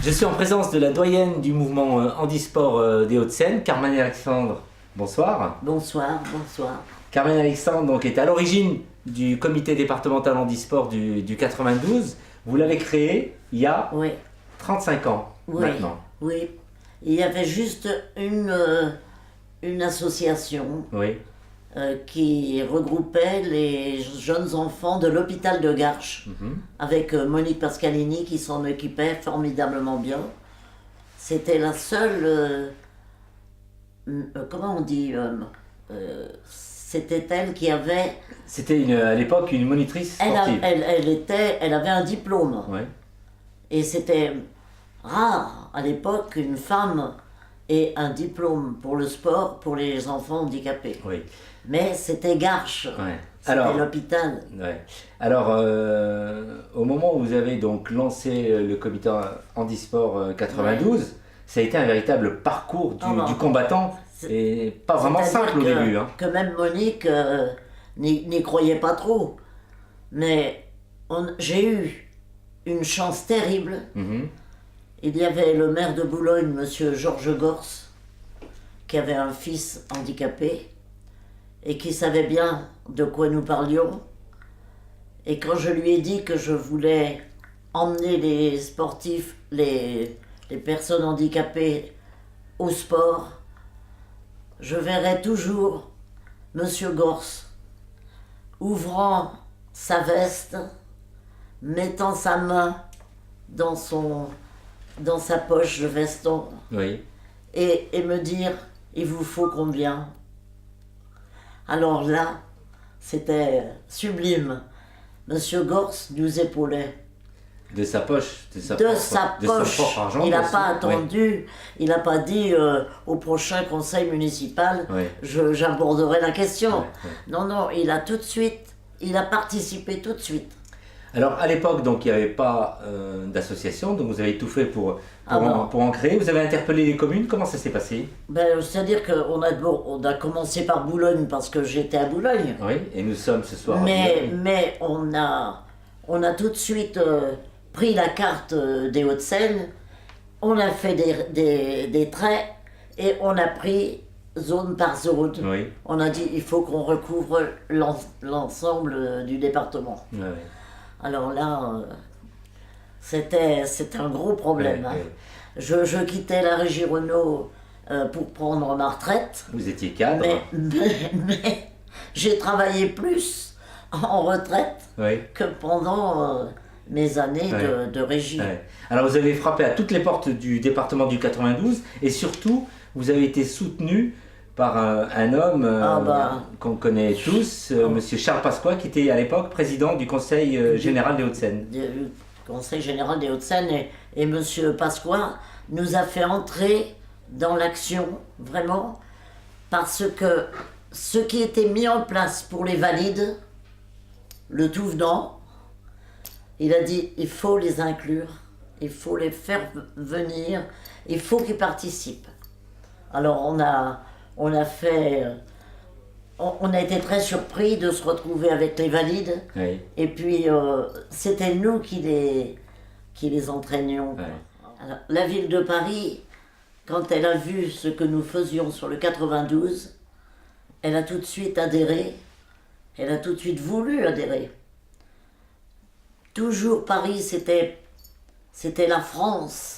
Je suis en présence de la doyenne du mouvement handisport des Hauts-de-Seine, Carmen Alexandre. Bonsoir. Bonsoir, bonsoir. Carmen Alexandre donc, est à l'origine du comité départemental handisport du 92. Vous l'avez créé il y a Oui, 35 ans oui, maintenant. oui. Il y avait juste une association Oui. qui regroupait les jeunes enfants de l'hôpital de Garches, avec Monique Pascalini qui s'en occupait formidablement bien. C'était la seule, comment on dit, c'était elle qui avait, C'était à l'époque une monitrice sportive. elle avait un diplôme. Oui. Et c'était rare à l'époque qu'une femme ait un diplôme pour le sport pour les enfants handicapés. Oui. Mais c'était Garches, Ouais. c'était l'hôpital. Ouais. Alors, au moment où vous avez donc lancé le comité handisport 92, ça a été un véritable parcours du combattant et pas vraiment simple au début. Hein. Que même Monique n'y croyait pas trop. Mais j'ai eu une chance terrible. Il y avait le maire de Boulogne, monsieur Georges Gors, qui avait un fils handicapé et qui savait bien de quoi nous parlions. Et quand je lui ai dit que je voulais emmener les sportifs, les personnes handicapées au sport, je verrais toujours monsieur Gors ouvrant sa veste, mettant sa main dans sa poche de veston, Oui. et me dire « il vous faut combien ?» Alors là, c'était sublime. Monsieur Gors nous épaulait. De sa poche. De sa poche. propre argent. Il n'a aussi. pas attendu, il n'a pas dit au prochain conseil municipal, Oui. j'aborderai la question. Oui. Non, non, il a participé tout de suite. Alors à l'époque, donc il n'y avait pas d'association, donc vous avez tout fait pour en créer. Vous avez interpellé les communes. Comment ça s'est passé? C'est-à-dire qu'on a commencé par Boulogne parce que j'étais à Boulogne. Oui, et nous sommes ce soir à Boulogne. Mais on a tout de suite pris la carte des Hauts-de-Seine, on a fait des traits et on a pris zone par zone. Oui. On a dit il faut qu'on recouvre l'ensemble du département. Oui. Alors là, c'était un gros problème. Oui, hein. oui. Je quittais la régie Renault pour prendre ma retraite. Vous étiez cadre. Mais j'ai travaillé plus en retraite Oui. que pendant mes années de régie. Ouais. Alors vous avez frappé à toutes les portes du département du 92 et surtout vous avez été soutenu par un homme qu'on connaît tous, monsieur Charles Pasqua, qui était à l'époque président du Conseil général des Hauts-de-Seine. Du Conseil général des Hauts-de-Seine et monsieur Pasqua nous a fait entrer dans l'action, vraiment, parce que ce qui était mis en place pour les valides, le tout venant, il a dit il faut les inclure, il faut les faire venir, il faut qu'ils participent. Alors on a été très surpris de se retrouver avec les valides, Oui. et puis c'était nous qui les entraînions. Ouais. Alors, la ville de Paris, quand elle a vu ce que nous faisions sur le 92, elle a tout de suite adhéré, elle a tout de suite voulu adhérer. Toujours Paris, c'était la France.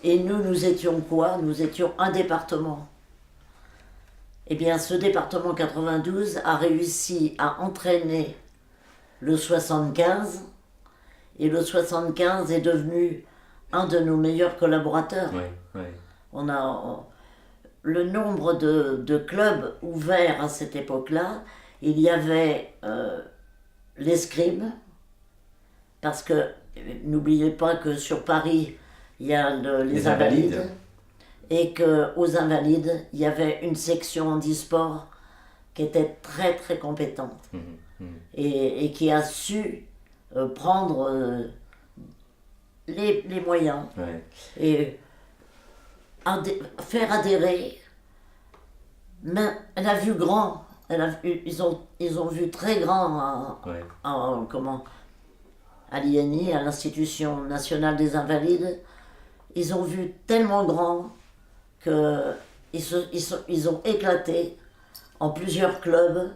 Et nous étions quoi? Nous étions un département. Eh bien, ce département 92 a réussi à entraîner le 75, et le 75 est devenu un de nos meilleurs collaborateurs. Oui, oui. On a le nombre de clubs ouverts à cette époque-là. Il y avait l'escrime, parce que n'oubliez pas que sur Paris, il y a les invalides, et qu'aux invalides, il y avait une section handisport qui était très très compétente et qui a su prendre les moyens et faire adhérer. Mais elle a vu grand, ils ont vu très grand comment à l'INI, à l'Institution nationale des invalides, ils ont vu tellement grand qu'ils ont éclaté en plusieurs clubs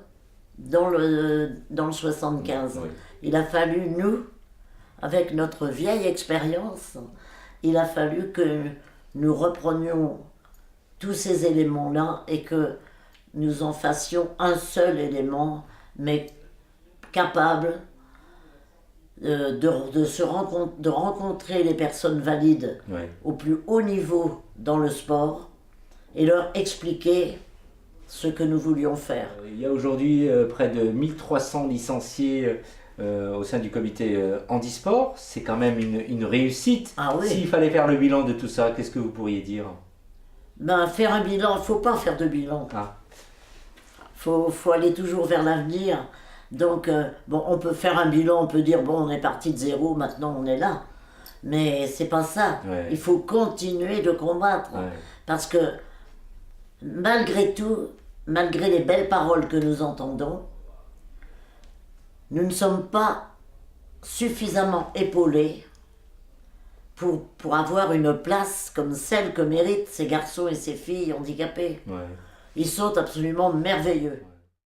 dans le 75. Oui. Il a fallu, nous, avec notre vieille expérience, il a fallu que nous reprenions tous ces éléments-là et que nous en fassions un seul élément, mais capable de rencontrer les personnes valides au plus haut niveau dans le sport et leur expliquer ce que nous voulions faire. Il y a aujourd'hui près de 1300 licenciés au sein du comité handisport. C'est quand même une réussite. Ah oui. S'il fallait faire le bilan de tout ça, qu'est-ce que vous pourriez dire? Ben, faire un bilan, il ne faut pas faire de bilan. Faut aller toujours vers l'avenir. Donc, bon, on peut faire un bilan, on peut dire, bon, on est parti de zéro, maintenant on est là. Mais c'est pas ça. Il faut continuer de combattre. Parce que, malgré tout, malgré les belles paroles que nous entendons, nous ne sommes pas suffisamment épaulés pour avoir une place comme celle que méritent ces garçons et ces filles handicapés. Ils sont absolument merveilleux.